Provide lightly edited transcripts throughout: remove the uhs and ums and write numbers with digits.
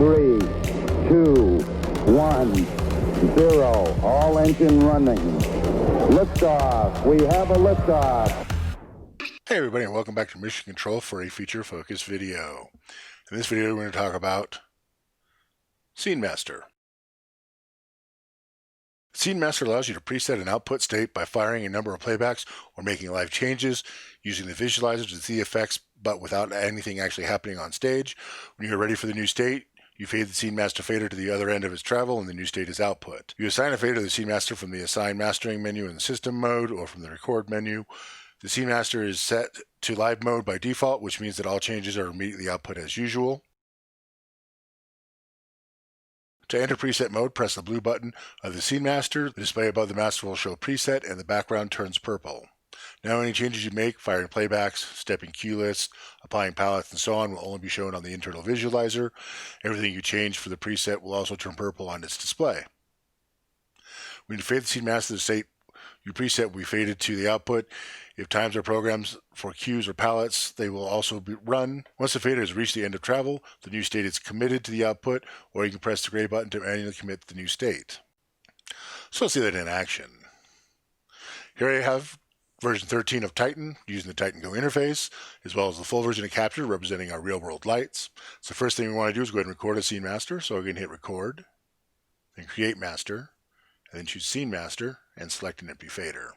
3, 2, 1, 0. All engine running. Liftoff. We have a liftoff. Hey everybody, and welcome back to Mission Control for a feature-focused video. In this video, we're going to talk about Scene Master. Scene Master allows you to preset an output state by firing a number of playbacks or making live changes using the visualizer to see effects, but without anything actually happening on stage. When you're ready for the new state, you fade the Scene Master fader to the other end of its travel, and the new state is output. You assign a fader to the Scene Master from the Assign Mastering menu in the System mode or from the Record menu. The Scene Master is set to live mode by default, which means that all changes are immediately output as usual. To enter preset mode, press the blue button of the Scene Master. The display above the master will show preset and the background turns purple. Now any changes you make, firing playbacks, stepping cue lists, applying palettes, and so on will only be shown on the internal visualizer. Everything you change for the preset will also turn purple on its display. When you fade the Scene Master, the state you preset will be faded to the output. If times are programs for cues or palettes, they will also be run. Once the fader has reached the end of travel, the new state is committed to the output, or you can press the gray button to manually commit the new state. So let's see that in action. Here I have version 13 of Titan using the Titan Go interface, as well as the full version of Capture representing our real-world lights. So the first thing we want to do is go ahead and record a Scene Master. So we're going to hit Record, then Create Master, and then choose Scene Master and select an empty fader.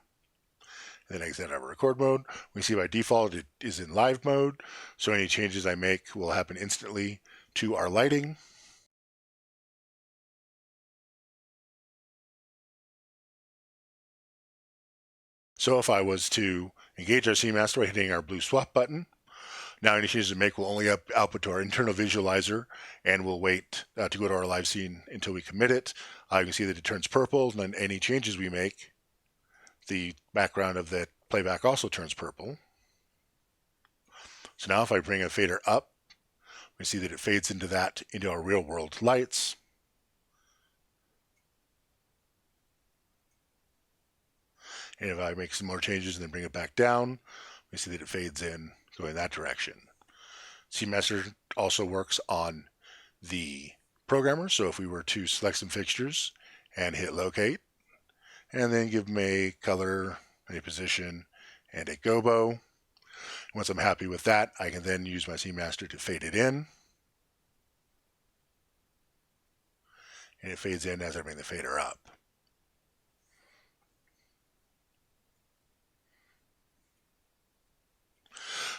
And then exit out of record mode. We see by default it is in live mode, so any changes I make will happen instantly to our lighting. So if I was to engage our Scene Master by hitting our blue swap button, now any changes I make will only output to our internal visualizer, and we'll wait to go to our live scene until we commit it. You can see that it turns purple, and then any changes we make, the background of that playback also turns purple. So now if I bring a fader up, we see that it fades into our real world lights. And if I make some more changes and then bring it back down, we see that it fades in, going that direction. Scene Master also works on the programmer, so if we were to select some fixtures and hit locate, and then give them a color, a position, and a gobo. Once I'm happy with that, I can then use my Scene Master to fade it in. And it fades in as I bring the fader up.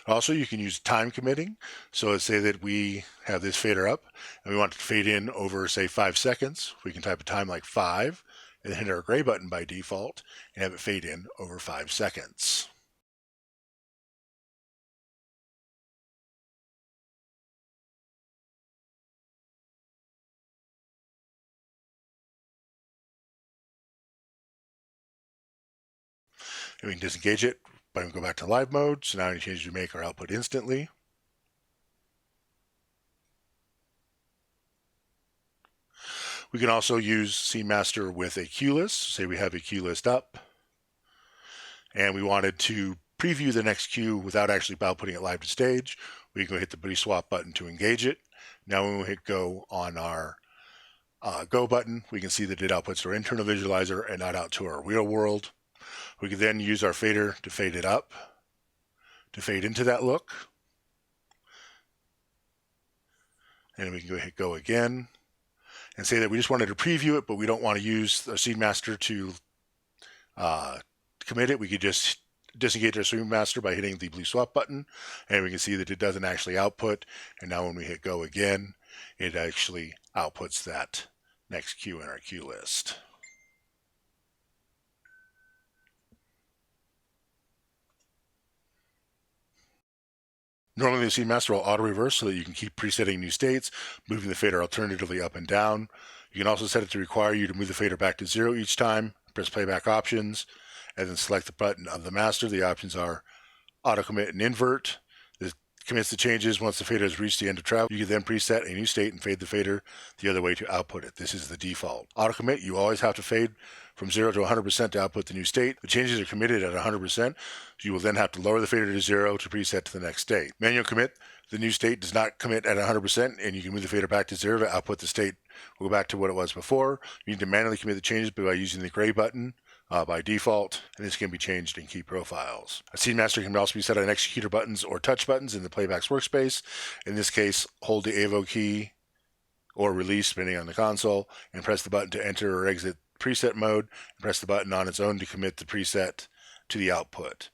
Also, you can use time committing. So let's say that we have this fader up and we want it to fade in over, say, 5 seconds. We can type a time like 5 and then hit our gray button by default and have it fade in over 5 seconds. And we can disengage it by going back to live mode. So now any changes we make are output instantly. We can also use Scene Master with a cue list. Say we have a cue list up, and we wanted to preview the next cue without actually outputting it live to stage. We can go hit the blue swap button to engage it. Now when we hit go on our go button, we can see that it outputs to our internal visualizer and not out to our real world. We can then use our fader to fade it up, to fade into that look. And we can go hit go again and say that we just wanted to preview it, but we don't want to use the Scene Master to commit it. We could just disengage our Scene Master by hitting the blue swap button, and we can see that it doesn't actually output. And now when we hit go again, it actually outputs that next cue in our cue list. Normally the Scene Master will auto-reverse so that you can keep presetting new states, moving the fader alternatively up and down. You can also set it to require you to move the fader back to 0 each time, press playback options, and then select the button of the master. The options are auto commit and invert. The commits the changes once the fader has reached the end of travel. You can then preset a new state and fade the fader the other way to output it. This is the default. Auto commit, you always have to fade from 0 to 100% to output the new state. The changes are committed at 100%. You will then have to lower the fader to 0 to preset to the next state. Manual commit, the new state does not commit at 100%, and you can move the fader back to 0 to output the state. We'll go back to what it was before. You need to manually commit the changes by using the gray button by default, and this can be changed in key profiles. A scene master can also be set on executor buttons or touch buttons in the playback's workspace. In this case, hold the AVO key or release, depending on the console, and press the button to enter or exit preset mode, and press the button on its own to commit the preset to the output.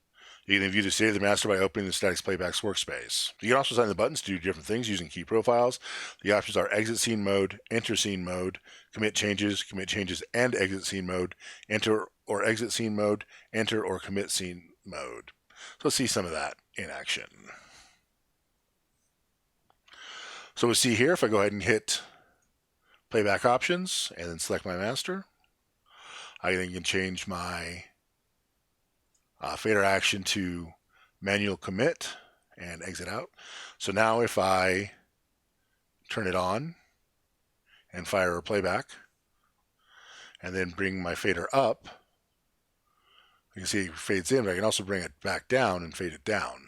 You can view the state of the master by opening the Statics Playback's workspace. You can also assign the buttons to do different things using key profiles. The options are exit scene mode, enter scene mode, commit changes and exit scene mode, enter or exit scene mode, enter or commit scene mode. So let's see some of that in action. So we'll see here, if I go ahead and hit playback options and then select my master, I then can change my fader action to manual commit and exit out. So now if I turn it on and fire a playback and then bring my fader up, you can see it fades in, but I can also bring it back down and fade it down.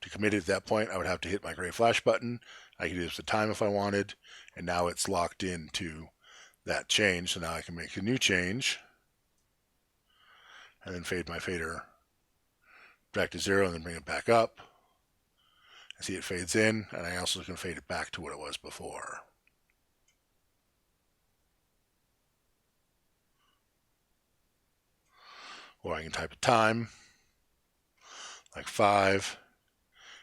To commit it at that point, I would have to hit my gray flash button. I can do this at time if I wanted, and now it's locked into that change. So now I can make a new change and then fade my fader back to 0 and then bring it back up. I see it fades in, and I also can fade it back to what it was before. Or I can type a time, like 5,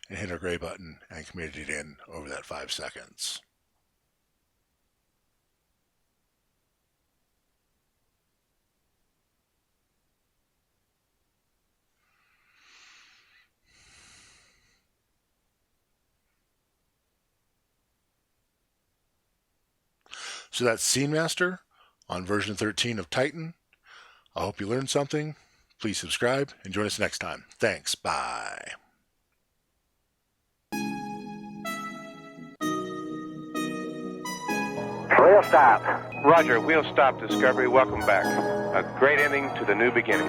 and hit our gray button and commit it in over that 5 seconds. So that's Scene Master on version 13 of Titan. I hope you learned something. Please subscribe and join us next time. Thanks. Bye. Wheel stop. Roger, we'll stop Discovery. Welcome back. A great ending to the new beginning.